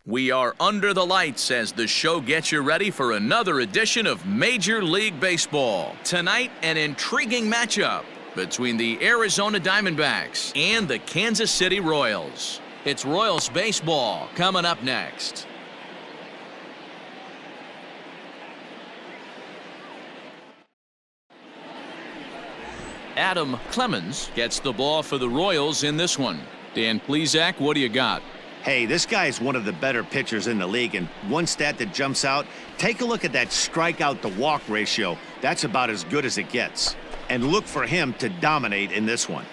We are under the lights as the show gets you ready for another edition of Major League Baseball. Tonight, an intriguing matchup between the Arizona Diamondbacks and the Kansas City Royals. It's Royals baseball coming up next. Adam Clemens gets the ball for the Royals in this one. Dan Plesac, what do you got? Hey, this guy is one of the better pitchers in the league, and one stat that jumps out, take a look at that strikeout to walk ratio. That's about as good as it gets. And look for him to dominate in this one.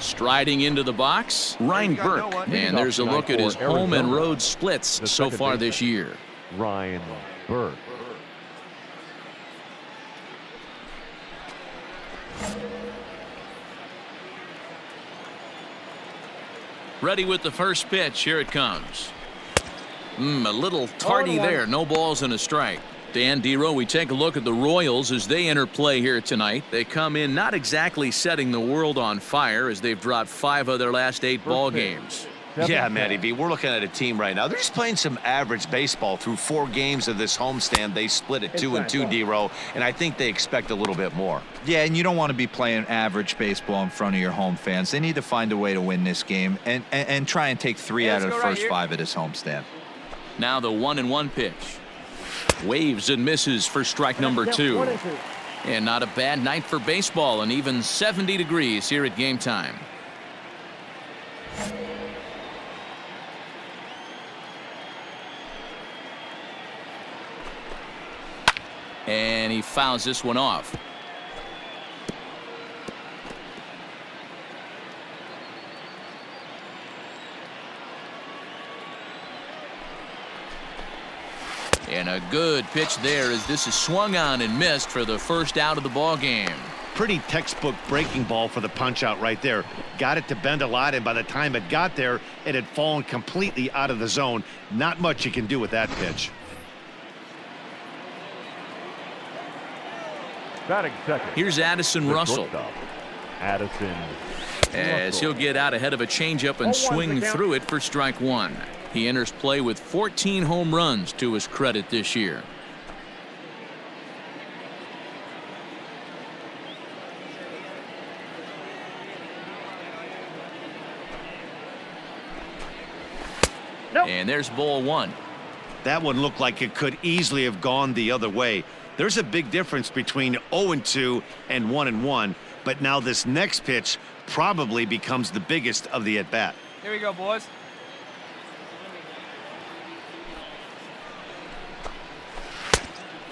Striding into the box, Ryan Burke. And there's a look at his home and road splits so far this year. Ryan Burke. Ready with the first pitch. Here it comes. A little tardy there. No balls and a strike. Dan Dero, we take a look at the Royals as they enter play here tonight. They come in not exactly setting the world on fire as they've dropped 5 of their last 8 ball games. Yeah, Matty B, we're looking at a team right now. They're just playing some average baseball through 4 games of this homestand. They split it 2-2, Dero, and I think they expect a little bit more. Yeah, and you don't want to be playing average baseball in front of your home fans. They need to find a way to win this game and try and take 3 out of the first 5 of this homestand. Now the 1-1 pitch. Waves and misses for strike number 2. And not a bad night for baseball, and even 70 degrees here at game time. And he fouls this one off. And a good pitch there as this is swung on and missed for the first out of the ball game. Pretty textbook breaking ball for the punch out right there. Got it to bend a lot, and by the time it got there, it had fallen completely out of the zone. Not much you can do with that pitch. Batting second. Here's Addison Russell. Addison as he'll get out ahead of a changeup and swing through it for strike 1. He enters play with 14 home runs to his credit this year. And there's ball 1. That one looked like it could easily have gone the other way. There's a big difference between 0-2 and 1-1, but now this next pitch probably becomes the biggest of the at-bat. Here we go, boys.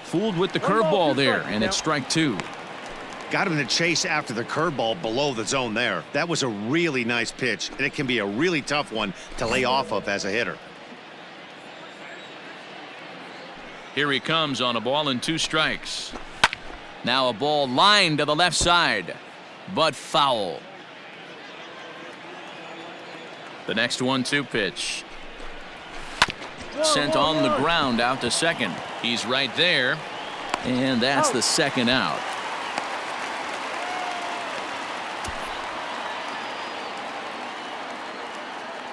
Fooled with the curveball there, and it's strike 2. Got him to chase after the curveball below the zone there. That was a really nice pitch, and it can be a really tough one to lay off of as a hitter. Here he comes on a ball and 2 strikes. Now a ball lined to the left side, but foul. The next 1-2 pitch. Sent on the ground out to second. He's right there, and that's the second out.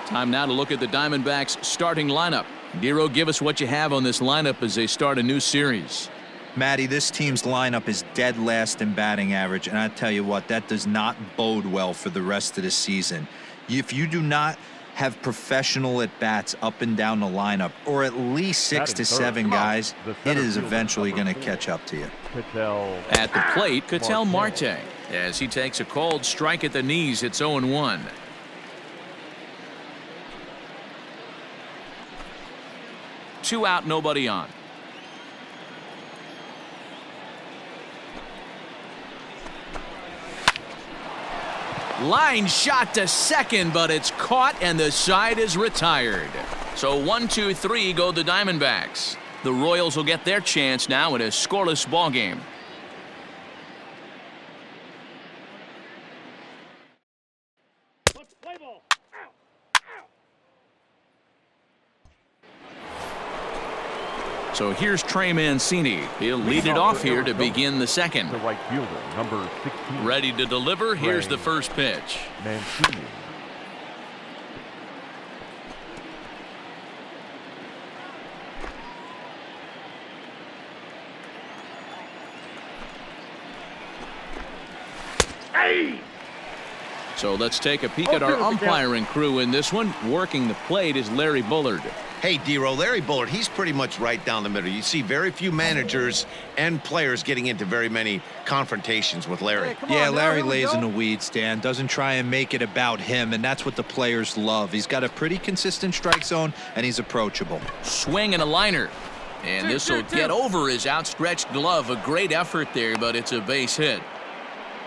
Time now to look at the Diamondbacks starting lineup. Dero, give us what you have on this lineup as they start a new series. Matty, this team's lineup is dead last in batting average, and I tell you what, that does not bode well for the rest of the season. If you do not have professional at-bats up and down the lineup, or at least 6 to 7 guys, it is eventually going to catch up to you. At the plate, Ketel Marte, as he takes a cold strike at the knees. It's 0-1. Two out, nobody on. Line shot to second, but it's caught and the side is retired. So 1-2-3 go the Diamondbacks. The Royals will get their chance now in a scoreless ball game. So here's Trey Mancini. He'll lead it off here to begin the second. The right fielder, number 16. Ready to deliver. Here's the first pitch. Mancini. So let's take a peek at our umpiring crew in this one. Working the plate is Larry Bullard. Hey, D-Row, Larry Bullard, he's pretty much right down the middle. You see very few managers and players getting into very many confrontations with Larry. Yeah, Larry lays in the weeds, Dan. Doesn't try and make it about him, and that's what the players love. He's got a pretty consistent strike zone, and he's approachable. Swing and a liner. And this will get over his outstretched glove. A great effort there, but it's a base hit.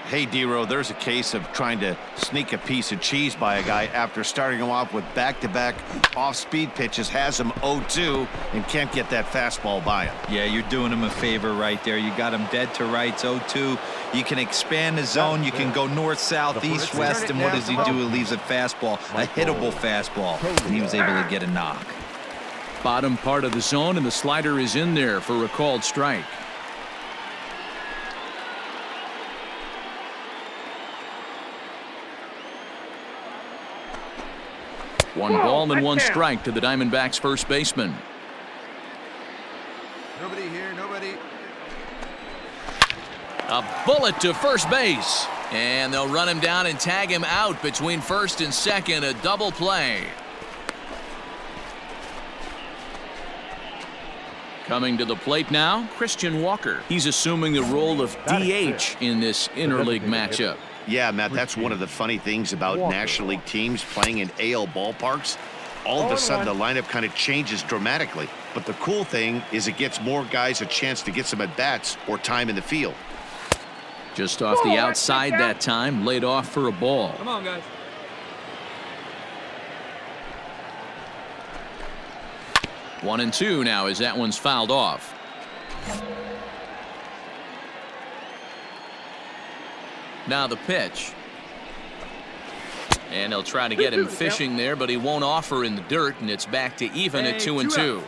Hey, D-Row, there's a case of trying to sneak a piece of cheese by a guy after starting him off with back-to-back off-speed pitches, has him 0-2, and can't get that fastball by him. Yeah, you're doing him a favor right there. You got him dead to rights, 0-2. You can expand the zone. You can go north, south, east, west, and what does he do? He leaves a fastball, a hittable fastball, and he was able to get a knock. Bottom part of the zone, and the slider is in there for a called strike. One ball and one strike to the Diamondbacks first baseman. Nobody here, nobody. A bullet to first base. And they'll run him down and tag him out between first and second. A double play. Coming to the plate now, Christian Walker. He's assuming the role of DH in this interleague matchup. Yeah, Matt, that's one of the funny things about National League teams playing in AL ballparks. All of a sudden, the lineup kind of changes dramatically. But the cool thing is it gets more guys a chance to get some at-bats or time in the field. Just off the outside that time, laid off for a ball. Come on, guys. 1-2 now as that one's fouled off. Now the pitch. And they'll try to get him fishing there, but he won't offer in the dirt, and it's back to even at 2-2.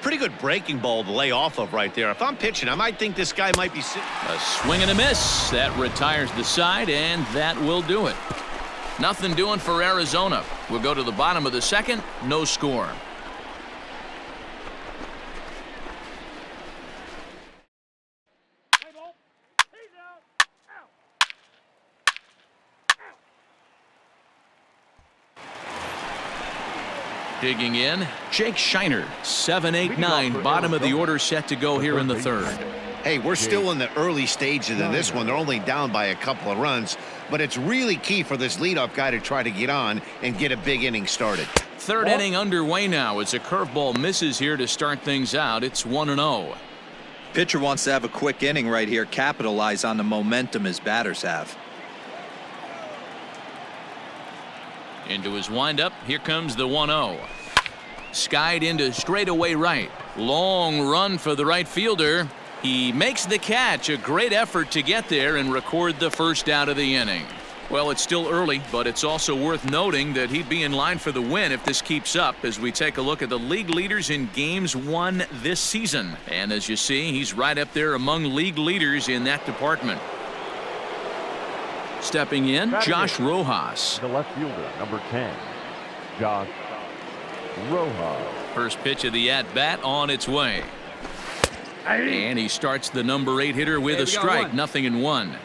Pretty good breaking ball to lay off of right there. If I'm pitching, I might think this guy might be sitting. A swing and a miss. That retires the side, and that will do it. Nothing doing for Arizona. We'll go to the bottom of the second. No score. Digging in, Jake Shiner, 7-8-9, bottom of the order set to go here in the third. Hey, we're still in the early stages of this one. They're only down by a couple of runs, but it's really key for this leadoff guy to try to get on and get a big inning started. Third inning underway now as a curveball misses here to start things out. It's 1-0. Pitcher wants to have a quick inning right here, capitalize on the momentum his batters have. Into his windup, here comes the 1-0. Skied into straightaway right. Long run for the right fielder. He makes the catch. A great effort to get there and record the first out of the inning. Well, it's still early, but it's also worth noting that he'd be in line for the win if this keeps up as we take a look at the league leaders in games won this season. And as you see, he's right up there among league leaders in that department. Stepping in, Josh Rojas. The left fielder, number 10, Josh Rojas. First pitch of the at-bat on its way. And he starts the number 8 hitter with a strike. 0-1.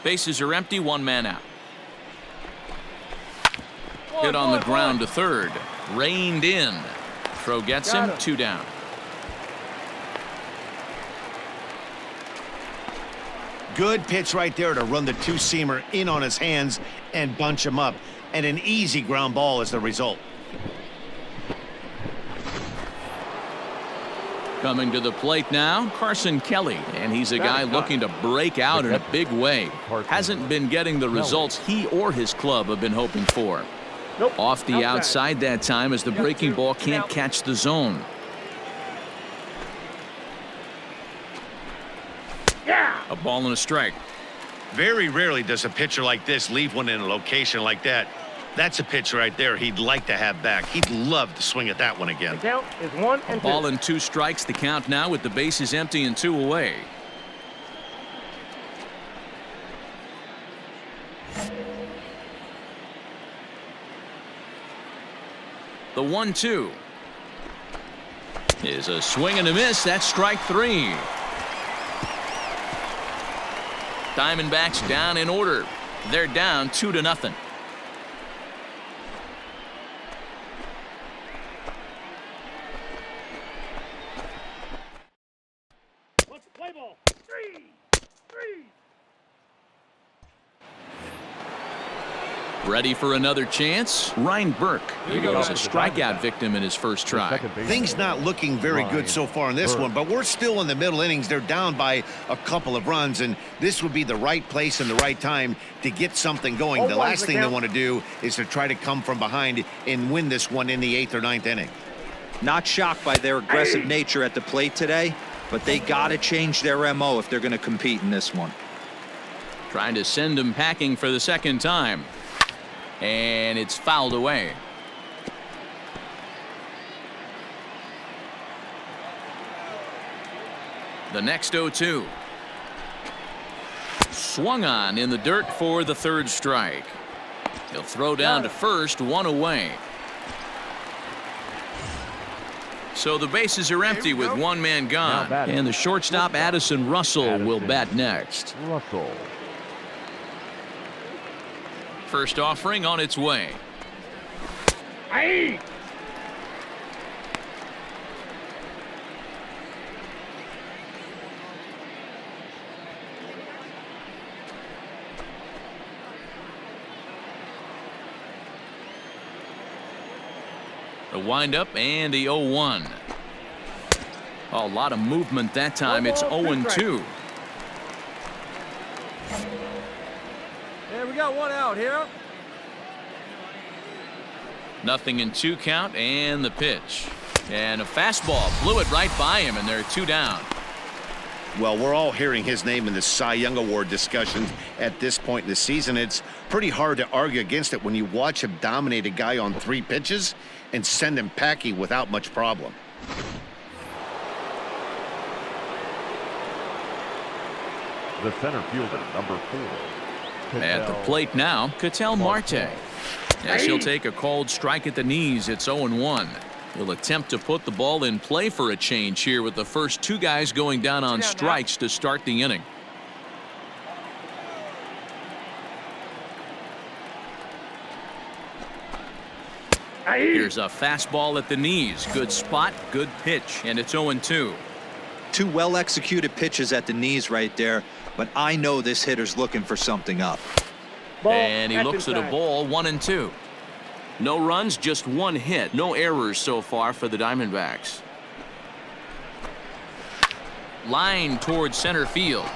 Bases are empty, one man out. Hit on the ground to third. Reined in. Throw gets him, 2 down. Good pitch right there to run the two-seamer in on his hands and bunch him up. And an easy ground ball is the result. Coming to the plate now, Carson Kelly. And he's a guy looking to break out in a big way. Hasn't been getting the results he or his club have been hoping for. Off the outside that time as the breaking ball can't catch the zone. A ball and a strike. Very rarely does a pitcher like this leave one in a location like that. That's a pitch right there he'd like to have back. He'd love to swing at that one again. The count is 1-2. Ball and 2 strikes. The count now with the bases empty and 2 away. The 1-2 is a swing and a miss. That's strike 3. Diamondbacks down in order. They're down 2-0. Ready for another chance? Ryan Burke. He was a strikeout victim in his first try. Things not looking very good so far in this one, but we're still in the middle innings. They're down by a couple of runs, and this would be the right place and the right time to get something going. The last thing they want to do is to try to come from behind and win this one in the 8th or 9th inning. Not shocked by their aggressive nature at the plate today, but they got to change their MO if they're going to compete in this one. Trying to send him packing for the second time. And it's fouled away. The next 0-2. Swung on in the dirt for the 3rd strike. He'll throw down to first, 1 away. So the bases are empty with 1 man gone. And the shortstop Addison Russell will bat next. Russell. First offering on its way. Aye. The windup and the 0-1. A lot of movement that time. It's 0-2. Yeah, we got 1 out here. Nothing in 2 count and the pitch. And a fastball blew it right by him, and they're 2 down. Well, we're all hearing his name in the Cy Young Award discussions at this point in the season. It's pretty hard to argue against it when you watch him dominate a guy on 3 pitches and send him packing without much problem. The center fielder, number 4. At the plate now, Ketel Marte. Yes, he'll take a called strike at the knees. It's 0-1. He'll attempt to put the ball in play for a change here with the first 2 guys going down on strikes to start the inning. Here's a fastball at the knees. Good spot, good pitch, and it's 0-2. 2 well-executed pitches at the knees right there, but I know this hitter's looking for something up. And he looks at a ball, 1-2. No runs, just 1 hit. No errors so far for the Diamondbacks. Line towards center field.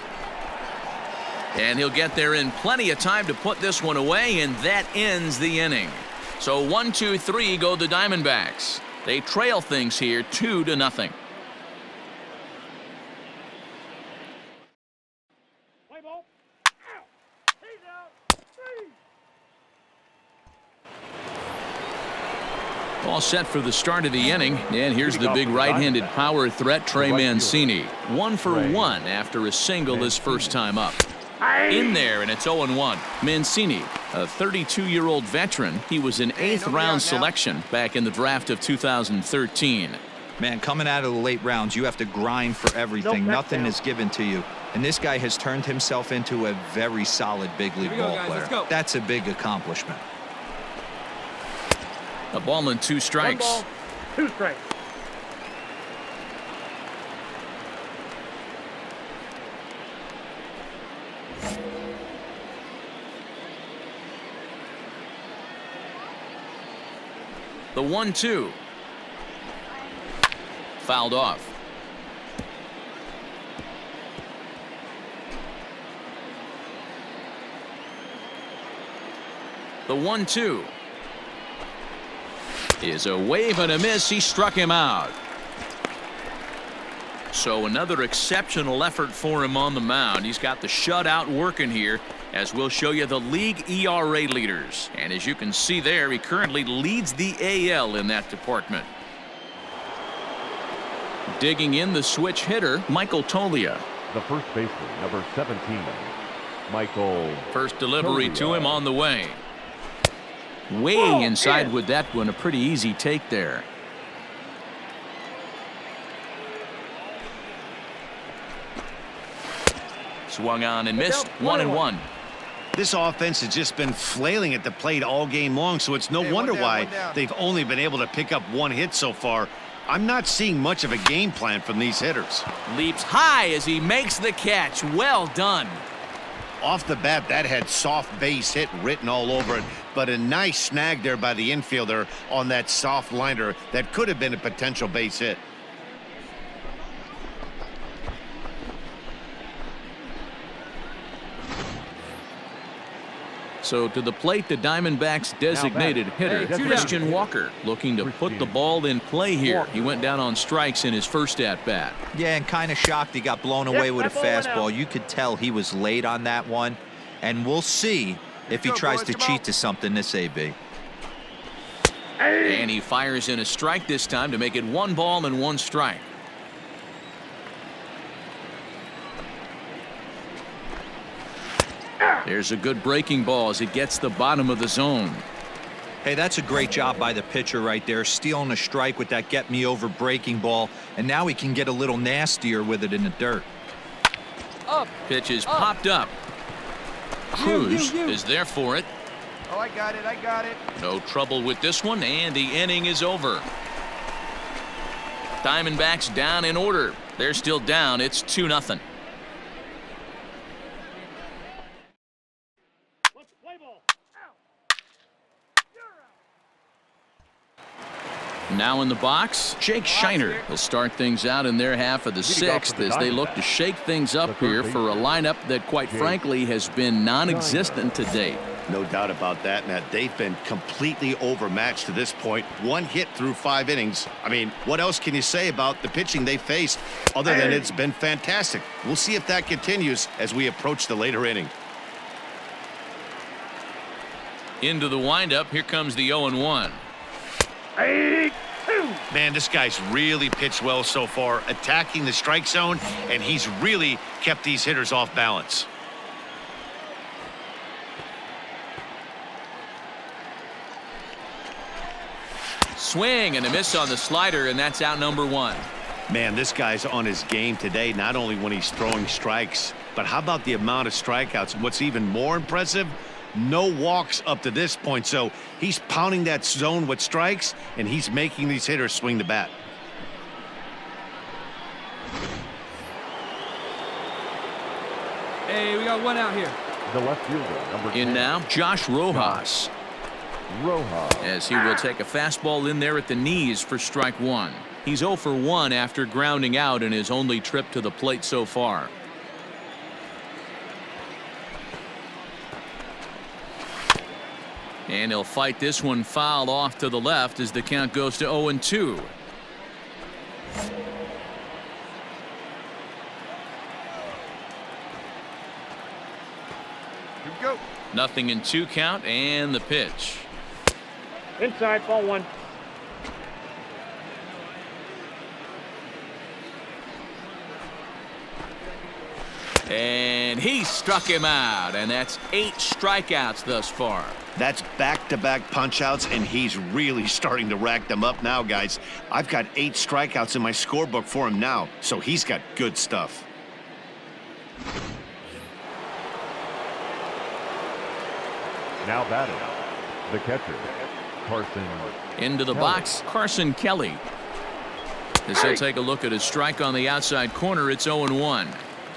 And he'll get there in plenty of time to put this one away, and that ends the inning. So 1-2-3 go the Diamondbacks. They trail things here 2-0. All set for the start of the inning, and here's the big right-handed power threat, Trey Mancini. 1 for 1 after a single his first time up. In there, and it's 0-1. Mancini, a 32-year-old veteran. He was an 8th-round selection back in the draft of 2013. Man, coming out of the late rounds, you have to grind for everything. Nothing is given to you. And this guy has turned himself into a very solid big league ball player. That's a big accomplishment. A ball and 2 strikes. 1 ball, 2 strikes. The 1-2. Fouled off. The 1-2 is a wave and a miss. He struck him out. So another exceptional effort for him on the mound. He's got the shutout working here, as we'll show you the league ERA leaders. And as you can see there, he currently leads the AL in that department. Digging in the switch hitter, Michael Tolia. The first baseman, number 17, Michael. First delivery to him on the way. Way inside with that one. A pretty easy take there. Swung on and missed. 1-1. This offense has just been flailing at the plate all game long, so it's no wonder why they've only been able to pick up one hit so far. I'm not seeing much of a game plan from these hitters. Leaps high as he makes the catch. Well done. Off the bat, that had soft base hit written all over it, but a nice snag there by the infielder on that soft liner that could have been a potential base hit. So to the plate, the Diamondbacks designated hitter, Christian Walker, looking to put the ball in play here. He went down on strikes in his first at-bat. Yeah, and kind of shocked he got blown away with a fastball. You could tell he was late on that one, and we'll see if he tries to cheat to something this AB. And he fires in a strike this time to make it 1 ball and 1 strike. There's a good breaking ball as it gets the bottom of the zone. Hey, that's a great job by the pitcher right there, stealing a strike with that get me over breaking ball, and now he can get a little nastier with it in the dirt. Pitch is popped up. Cruz is there for it. Oh, I got it. No trouble with this one, and the inning is over. Diamondbacks down in order. They're still down. It's 2-0. Now in the box, Jake Shiner will start things out in their half of the 6th as they look to shake things up here for a lineup that, quite frankly, has been non-existent to date. No doubt about that, Matt. They've been completely overmatched to this point. 1 hit through 5 innings. I mean, what else can you say about the pitching they faced other than it's been fantastic? We'll see if that continues as we approach the later inning. Into the windup, here comes the 0-1. Man, this guy's really pitched well so far, attacking the strike zone, and he's really kept these hitters off balance. Swing and a miss on the slider, and that's out number 1. Man, this guy's on his game today, not only when he's throwing strikes, but how about the amount of strikeouts? What's even more impressive, no walks up to this point. So he's pounding that zone with strikes, and he's making these hitters swing the bat. Hey, we got 1 out here. The left fielder, number 10. In now, Josh Rojas. As he will take a fastball in there at the knees for strike 1. He's 0 for 1 after grounding out in his only trip to the plate so far. And he'll fight this one foul off to the left as the count goes to 0-2. Here we go. Nothing in 2 count, and the pitch. Inside, ball 1. And he struck him out, and that's 8 strikeouts thus far. That's back-to-back punch-outs, and he's really starting to rack them up now, guys. I've got 8 strikeouts in my scorebook for him now, so he's got good stuff. Now batting, the catcher, Carson. Into the box, Carson Kelly. As he'll take a look at his strike on the outside corner, it's 0-1.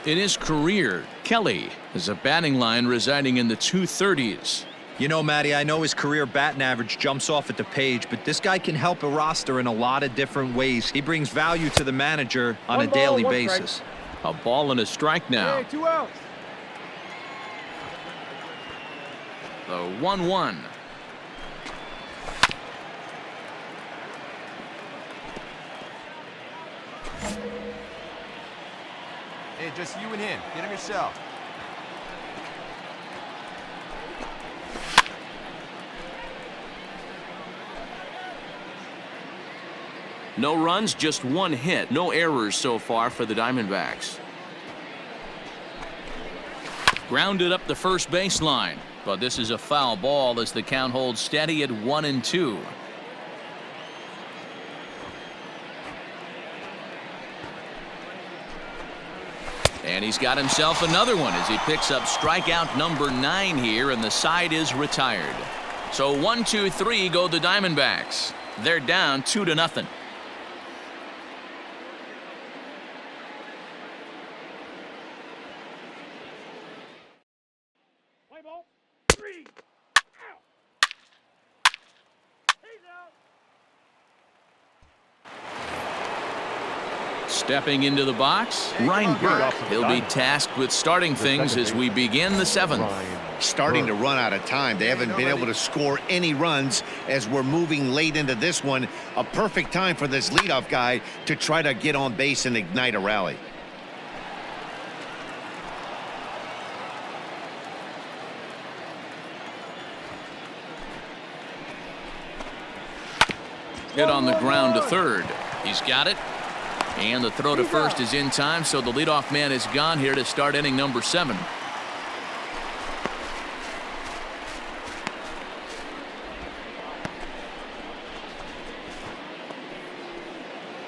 In his career, Kelly has a batting line residing in the 230s. You know, Matty, I know his career batting average jumps off at the page, but this guy can help a roster in a lot of different ways. He brings value to the manager on a daily basis. A ball and a strike now. Hey, 2 outs. The 1-1. Hey, just you and him. Get him yourself. No runs, just 1 hit. No errors so far for the Diamondbacks. Grounded up the first baseline, but this is a foul ball as the count holds steady at 1-2. And he's got himself another one as he picks up strikeout number 9 here, and the side is retired. So 1, 2, 3 go the Diamondbacks. They're down 2-0. Stepping into the box, Ryan Burke. He'll be tasked with starting things as we begin the 7th. Starting to run out of time. They haven't been able to score any runs as we're moving late into this one. A perfect time for this leadoff guy to try to get on base and ignite a rally. Hit on the ground to third. He's got it. And the throw to first is in time, so the leadoff man is gone here to start inning number 7.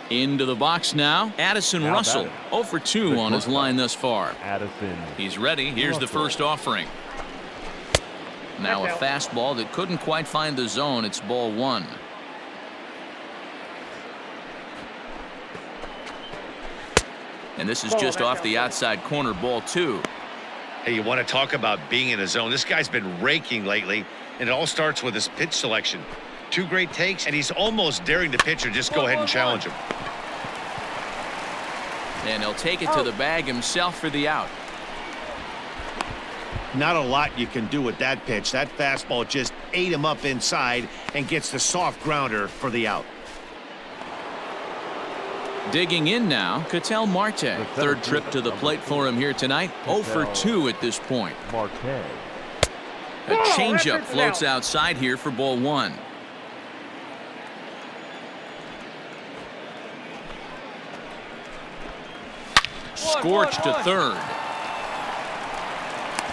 Into the box now, Addison Russell. 0 for 2 on his line thus far. Addison. He's ready. Here's the first offering. Now a fastball that couldn't quite find the zone. It's ball 1. And this is just off the outside corner, ball 2. Hey, you want to talk about being in a zone? This guy's been raking lately, and it all starts with his pitch selection. 2 great takes, and he's almost daring the pitcher just go ahead and challenge him. And he'll take it to the bag himself for the out. Not a lot you can do with that pitch. That fastball just ate him up inside and gets the soft grounder for the out. Digging in now, Ketel Marte. Third trip to the plate for him here tonight. 0 for 2 at this point. Marte. A changeup floats outside here for ball 1. Scorched to third.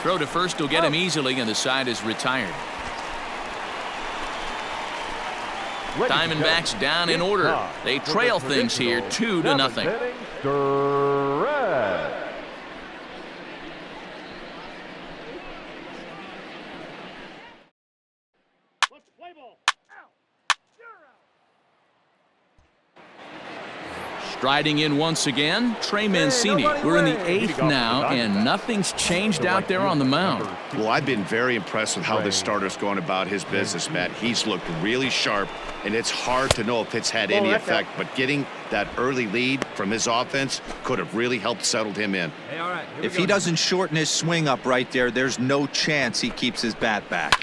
Throw to first will get him easily, and the side is retired. Diamondbacks down in order. They trail things here 2-0. Striding in once again, Trey Mancini. We're in the 8th now, and nothing's changed out there on the mound. Well, I've been very impressed with how this starter's going about his business, Matt. He's looked really sharp, and it's hard to know if it's had any effect, but getting that early lead from his offense could have really helped settle him in. Hey, all right, If he doesn't shorten his swing up right there, there's no chance he keeps his bat back.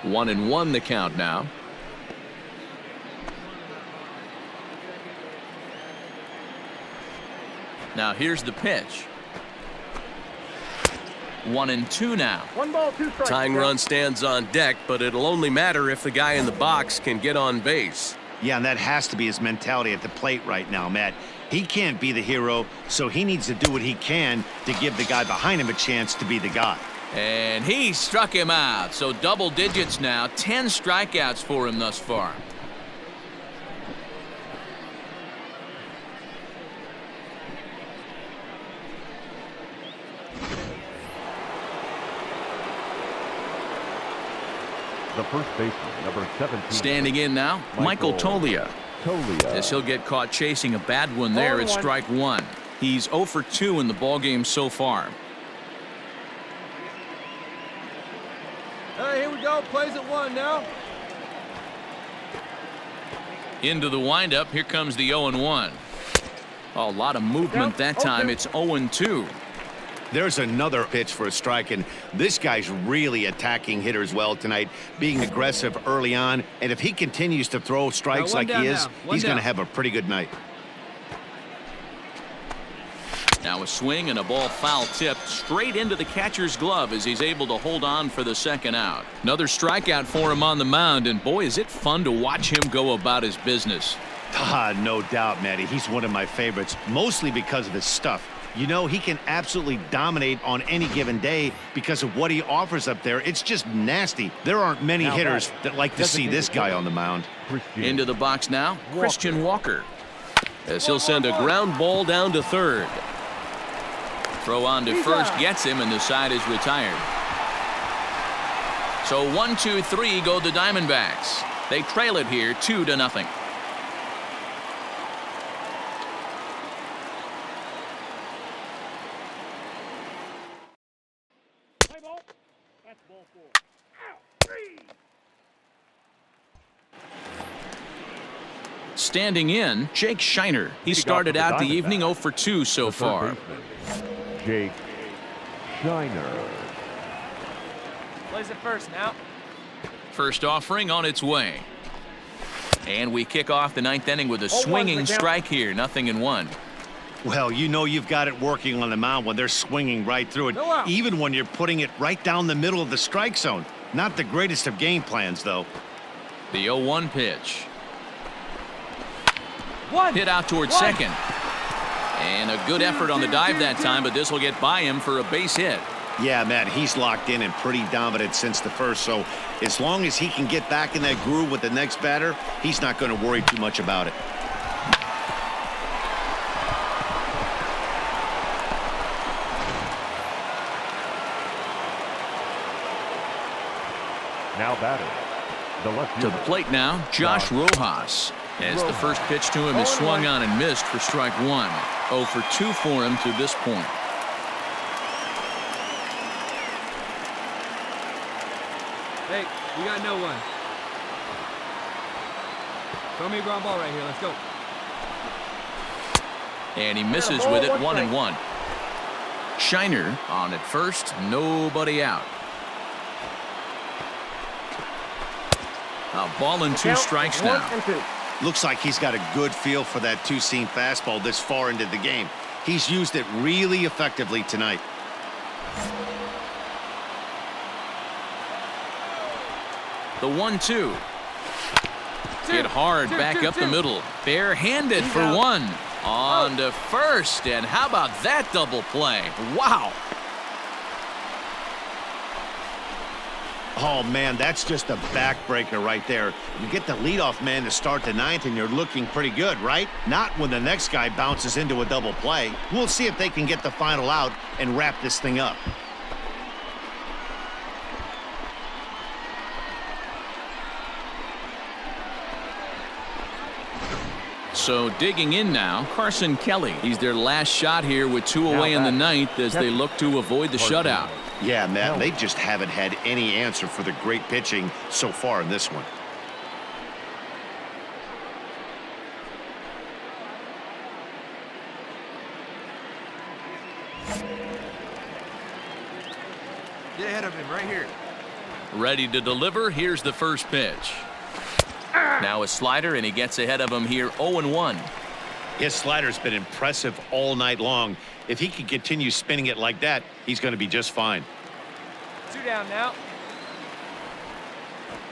1-1 the count now. Now here's the pitch. 1-2 now. 1 ball, 2 strikes. Tying run stands on deck, but it'll only matter if the guy in the box can get on base. Yeah, and that has to be his mentality at the plate right now, Matt. He can't be the hero, so he needs to do what he can to give the guy behind him a chance to be the guy. And he struck him out. So double digits now. 10 strikeouts for him thus far. The first baseman, number 17. Standing in now, Michael Tolia. As he'll get caught chasing a bad one there at strike 1. He's 0 for 2 in the ballgame so far. Hey, here we go. Plays at 1 now. Into the windup. Here comes the 0-1. A lot of movement that time. It's 0-2. There's another pitch for a strike, and this guy's really attacking hitters well tonight, being aggressive early on. And if he continues to throw strikes like he is, he's going to have a pretty good night. Now a swing and a ball foul tipped straight into the catcher's glove as he's able to hold on for the second out. Another strikeout for him on the mound, and boy, is it fun to watch him go about his business. No doubt, Matty. He's one of my favorites, mostly because of his stuff. You know, he can absolutely dominate on any given day because of what he offers up there. It's just nasty. There aren't many hitters that like to see this guy on the mound. Into the box now, Christian Walker. As he'll send a ground ball down to third. Throw on to first gets him, and the side is retired. So 1-2-3 go the Diamondbacks. They trail it here 2-0. Standing in, Jake Shiner. He started out the evening 0 for 2 so far. Jake Shiner. Plays it first now. First offering on its way. And we kick off the 9th inning with a swinging strike here. 0-1. Well, you know you've got it working on the mound when they're swinging right through it, even when you're putting it right down the middle of the strike zone. Not the greatest of game plans, though. The 0-1 pitch. Hit out towards second. And a good effort on the dive that time, but this will get by him for a base hit. Yeah, Matt, he's locked in and pretty dominant since the first, so as long as he can get back in that groove with the next batter, he's not going to worry too much about it. Now batter. The left To the plate now, Josh Rojas. As the first pitch to him is swung on and missed for strike 1. 0 for 2 for him to this point. Hey, we got no one. Throw me a ground ball right here. Let's go. And he misses with it. 1-1. Shiner on at first. Nobody out. A ball and 2 strikes now. Looks like he's got a good feel for that two-seam fastball this far into the game. He's used it really effectively tonight. The 1-2. Hit hard back up the middle. Barehanded for 1. On to first. And how about that double play? Wow. Oh, man, that's just a backbreaker right there. You get the leadoff man to start the 9th, and you're looking pretty good, right? Not when the next guy bounces into a double play. We'll see if they can get the final out and wrap this thing up. So digging in now, Carson Kelly. He's their last shot here with 2 away in the 9th as they look to avoid the shutout. Yeah, Matt, they just haven't had any answer for the great pitching so far in this one. Get ahead of him right here. Ready to deliver. Here's the first pitch. Now a slider, and he gets ahead of him here. 0-1. His slider's been impressive all night long. If he can continue spinning it like that, he's going to be just fine. 2 down now.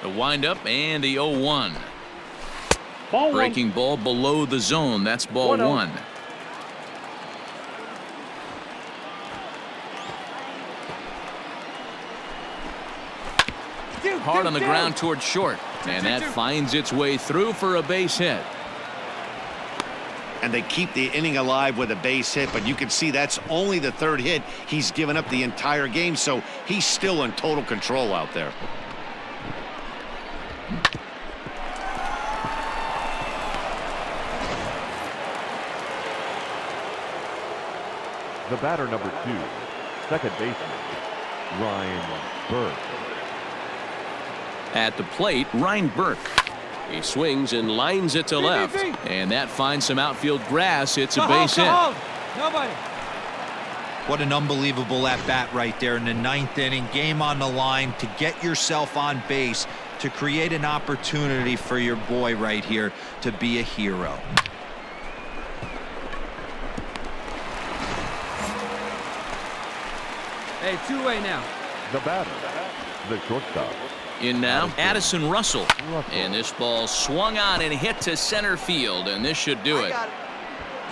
The windup and the 0-1. Breaking ball below the zone. That's ball 1. Hard on the ground towards short. And that finds its way through for a base hit. And they keep the inning alive with a base hit, but you can see that's only the 3rd hit he's given up the entire game, so he's still in total control out there. The batter number 2, second baseman, Ryan Burke. At the plate, Ryan Burke. He swings and lines it to left. And that finds some outfield grass. It's a base hit. Nobody. What an unbelievable at-bat right there in the 9th inning. Game on the line to get yourself on base, to create an opportunity for your boy right here to be a hero. Hey, 2-way now. The batter, the shortstop. In now, Addison Russell. And this ball swung on and hit to center field, and this should do it.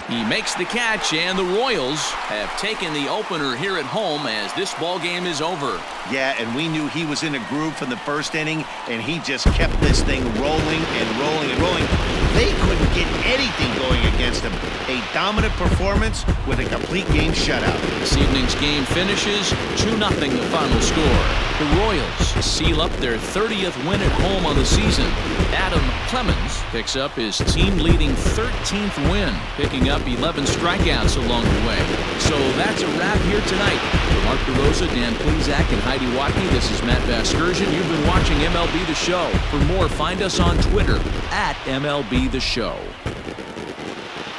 He makes the catch, and the Royals have taken the opener here at home as this ball game is over. Yeah, and we knew he was in a groove from the first inning, and he just kept this thing rolling and rolling and rolling. They couldn't get anything going against him. A dominant performance with a complete game shutout. This evening's game finishes 2-0 the final score. The Royals seal up their 30th win at home on the season. Adam Clemens picks up his team-leading 13th win, picking up 11 strikeouts along the way. So that's a wrap here tonight. For Mark DeRosa, Dan Plezak, and Heidi Watney, this is Matt Vasgersian. You've been watching MLB The Show. For more, find us on Twitter at MLB The Show.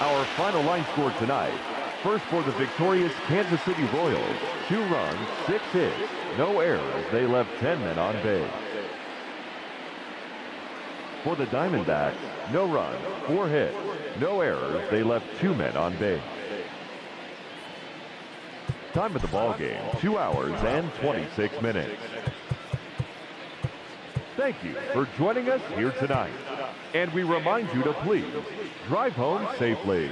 Our final line score tonight. First for the victorious Kansas City Royals, 2 runs, 6 hits, no errors. They left 10 men on base. For the Diamondbacks, no runs, 4 hits, no errors. They left 2 men on base. Time of the ball game, 2 hours and 26 minutes. Thank you for joining us here tonight. And we remind you to please drive home safely.